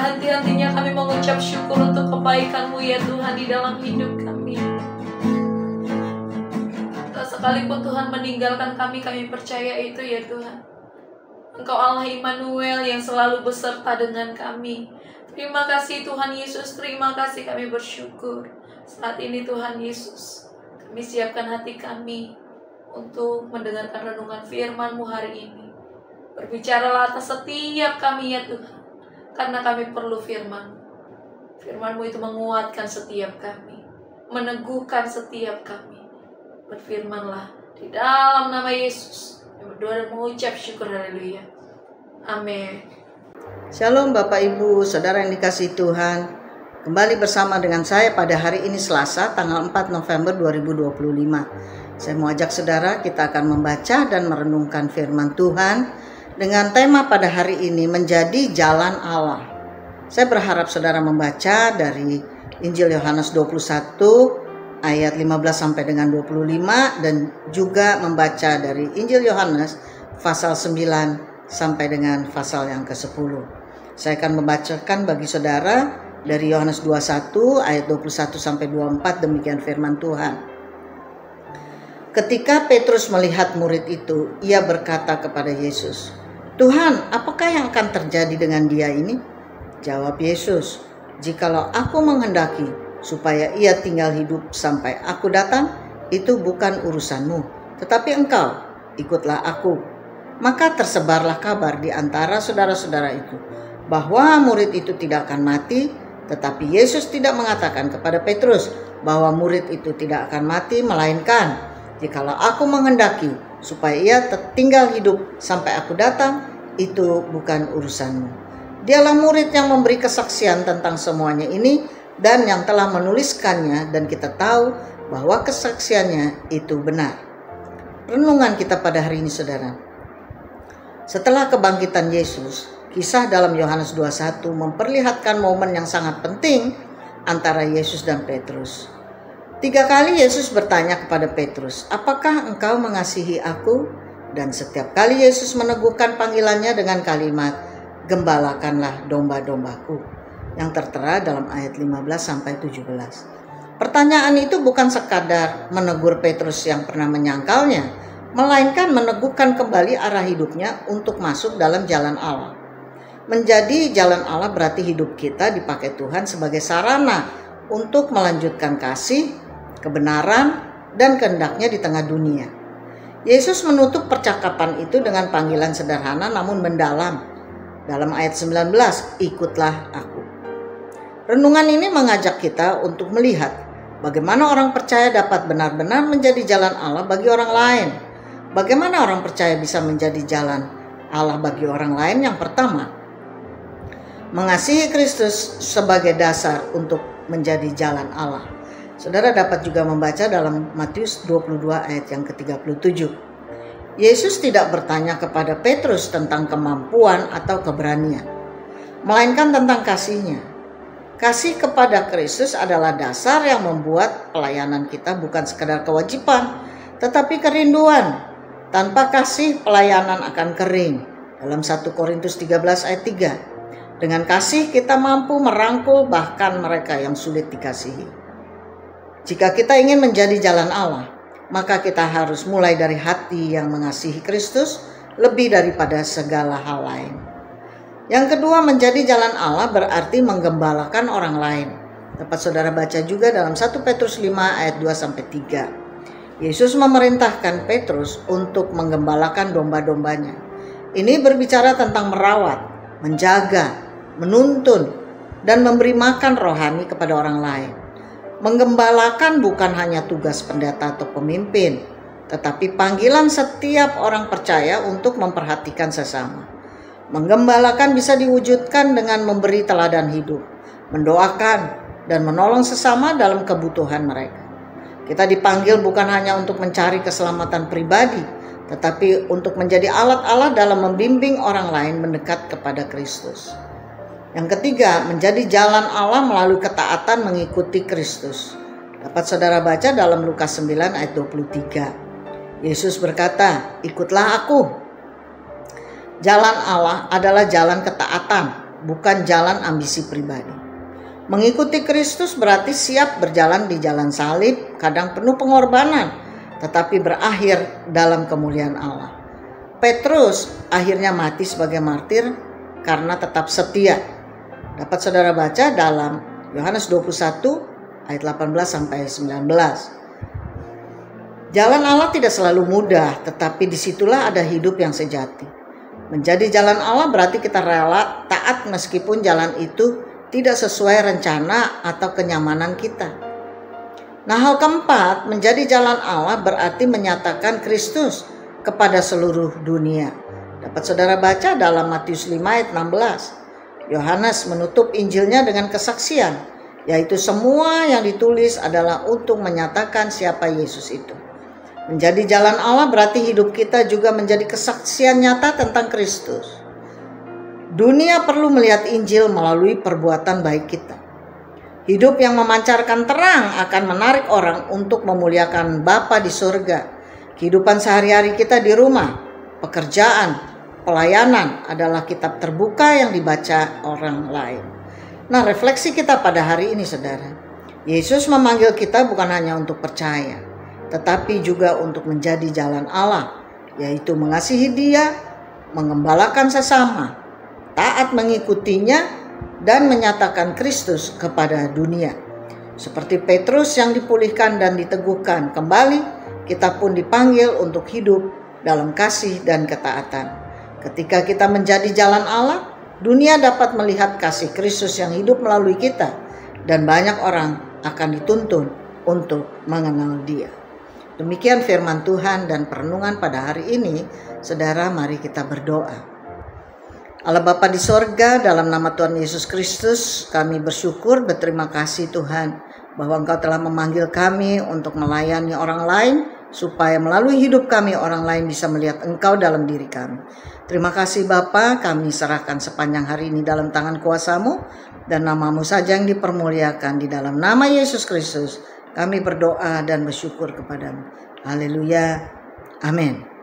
henti-hentinya kami mengucap syukur untuk kebaikan-Mu ya Tuhan di dalam hidup kami. Tak sekalipun Tuhan meninggalkan kami percaya itu ya Tuhan. Engkau Allah Immanuel yang selalu beserta dengan kami. Terima kasih Tuhan Yesus, terima kasih, kami bersyukur. Saat ini Tuhan Yesus, kami siapkan hati kami untuk mendengarkan renungan firman-Mu hari ini. Berbicaralah atas setiap kami ya Tuhan, karena kami perlu firman. Firman-Mu itu menguatkan setiap kami, meneguhkan setiap kami. Berfirmanlah di dalam nama Yesus. Berdoa dan mengucap syukur, haleluya. Amin. Shalom Bapak Ibu, Saudara yang dikasihi Tuhan. Kembali bersama dengan saya pada hari ini Selasa tanggal 4 November 2025. Saya mau ajak saudara, kita akan membaca dan merenungkan firman Tuhan dengan tema pada hari ini, menjadi jalan Allah. Saya berharap saudara membaca dari Injil Yohanes 21 ayat 15 sampai dengan 25 dan juga membaca dari Injil Yohanes pasal 9 sampai dengan pasal yang ke-10. Saya akan membacakan bagi saudara dari Yohanes 21 ayat 21 sampai 24, demikian firman Tuhan. Ketika Petrus melihat murid itu, ia berkata kepada Yesus, "Tuhan, apakah yang akan terjadi dengan dia ini?" Jawab Yesus, "Jikalau aku menghendaki supaya ia tinggal hidup sampai aku datang, itu bukan urusanmu. Tetapi engkau, ikutlah aku." Maka tersebarlah kabar di antara saudara-saudara itu, bahwa murid itu tidak akan mati. Tetapi Yesus tidak mengatakan kepada Petrus bahwa murid itu tidak akan mati, melainkan, "Jikalau aku menghendaki supaya ia tinggal hidup sampai aku datang, itu bukan urusanmu." Dialah murid yang memberi kesaksian tentang semuanya ini dan yang telah menuliskannya, dan kita tahu bahwa kesaksiannya itu benar. Renungan kita pada hari ini saudara. Setelah kebangkitan Yesus, kisah dalam Yohanes 21 memperlihatkan momen yang sangat penting antara Yesus dan Petrus. 3 kali Yesus bertanya kepada Petrus, "Apakah engkau mengasihi aku?" Dan setiap kali Yesus meneguhkan panggilannya dengan kalimat, "Gembalakanlah domba-dombaku," yang tertera dalam ayat 15 sampai 17. Pertanyaan itu bukan sekadar menegur Petrus yang pernah menyangkalnya, melainkan meneguhkan kembali arah hidupnya untuk masuk dalam jalan Allah. Menjadi jalan Allah berarti hidup kita dipakai Tuhan sebagai sarana untuk melanjutkan kasih, kebenaran, dan kehendaknya di tengah dunia. Yesus menutup percakapan itu dengan panggilan sederhana namun mendalam. Dalam ayat 19, "Ikutlah aku." Renungan ini mengajak kita untuk melihat bagaimana orang percaya dapat benar-benar menjadi jalan Allah bagi orang lain. Bagaimana orang percaya bisa menjadi jalan Allah bagi orang lain? Yang pertama, mengasihi Kristus sebagai dasar untuk menjadi jalan Allah. Saudara dapat juga membaca dalam Matius 22 ayat yang ke-37. Yesus tidak bertanya kepada Petrus tentang kemampuan atau keberanian, melainkan tentang kasihnya. Kasih kepada Kristus adalah dasar yang membuat pelayanan kita bukan sekadar kewajiban, tetapi kerinduan. Tanpa kasih, pelayanan akan kering. Dalam 1 Korintus 13 ayat 3. Dengan kasih kita mampu merangkul bahkan mereka yang sulit dikasihi. Jika kita ingin menjadi jalan Allah, maka kita harus mulai dari hati yang mengasihi Kristus lebih daripada segala hal lain. Yang kedua, menjadi jalan Allah berarti menggembalakan orang lain. Dapat saudara baca juga dalam 1 Petrus 5 ayat 2-3. Yesus memerintahkan Petrus untuk menggembalakan domba-dombanya. Ini berbicara tentang merawat, menjaga, menuntun, dan memberi makan rohani kepada orang lain. Menggembalakan bukan hanya tugas pendeta atau pemimpin, tetapi panggilan setiap orang percaya untuk memperhatikan sesama. Menggembalakan bisa diwujudkan dengan memberi teladan hidup, mendoakan, dan menolong sesama dalam kebutuhan mereka. Kita dipanggil bukan hanya untuk mencari keselamatan pribadi, tetapi untuk menjadi alat Allah dalam membimbing orang lain mendekat kepada Kristus. Yang ketiga, menjadi jalan Allah melalui ketaatan mengikuti Kristus. Dapat saudara baca dalam Lukas 9 ayat 23. Yesus berkata, "Ikutlah aku." Jalan Allah adalah jalan ketaatan, bukan jalan ambisi pribadi. Mengikuti Kristus berarti siap berjalan di jalan salib, kadang penuh pengorbanan, tetapi berakhir dalam kemuliaan Allah. Petrus akhirnya mati sebagai martir karena tetap setia. Dapat saudara baca dalam Yohanes 21 ayat 18 sampai 19. Jalan Allah tidak selalu mudah, tetapi disitulah ada hidup yang sejati. Menjadi jalan Allah berarti kita rela taat meskipun jalan itu tidak sesuai rencana atau kenyamanan kita. Nah, hal keempat, menjadi jalan Allah berarti menyatakan Kristus kepada seluruh dunia. Dapat saudara baca dalam Matius 5 ayat 16. Yohanes menutup Injilnya dengan kesaksian, yaitu semua yang ditulis adalah untuk menyatakan siapa Yesus itu. Menjadi jalan Allah berarti hidup kita juga menjadi kesaksian nyata tentang Kristus. Dunia perlu melihat Injil melalui perbuatan baik kita. Hidup yang memancarkan terang akan menarik orang untuk memuliakan Bapa di surga. Kehidupan sehari-hari kita di rumah, pekerjaan, pelayanan adalah kitab terbuka yang dibaca orang lain. Nah, refleksi kita pada hari ini, saudara. Yesus memanggil kita bukan hanya untuk percaya, tetapi juga untuk menjadi jalan Allah, yaitu mengasihi Dia, mengembalakan sesama, taat mengikutinya, dan menyatakan Kristus kepada dunia. Seperti Petrus yang dipulihkan dan diteguhkan kembali, kita pun dipanggil untuk hidup dalam kasih dan ketaatan. Ketika kita menjadi jalan Allah, dunia dapat melihat kasih Kristus yang hidup melalui kita, dan banyak orang akan dituntun untuk mengenal Dia. Demikian firman Tuhan dan perenungan pada hari ini. Saudara, mari kita berdoa. Allah Bapa di sorga, dalam nama Tuhan Yesus Kristus, kami bersyukur, berterima kasih Tuhan, bahwa Engkau telah memanggil kami untuk melayani orang lain, supaya melalui hidup kami orang lain bisa melihat Engkau dalam diri kami. Terima kasih Bapa, kami serahkan sepanjang hari ini dalam tangan kuasa-Mu, dan nama-Mu saja yang dipermuliakan. Di dalam nama Yesus Kristus, kami berdoa dan bersyukur kepadamu. Haleluya. Amin.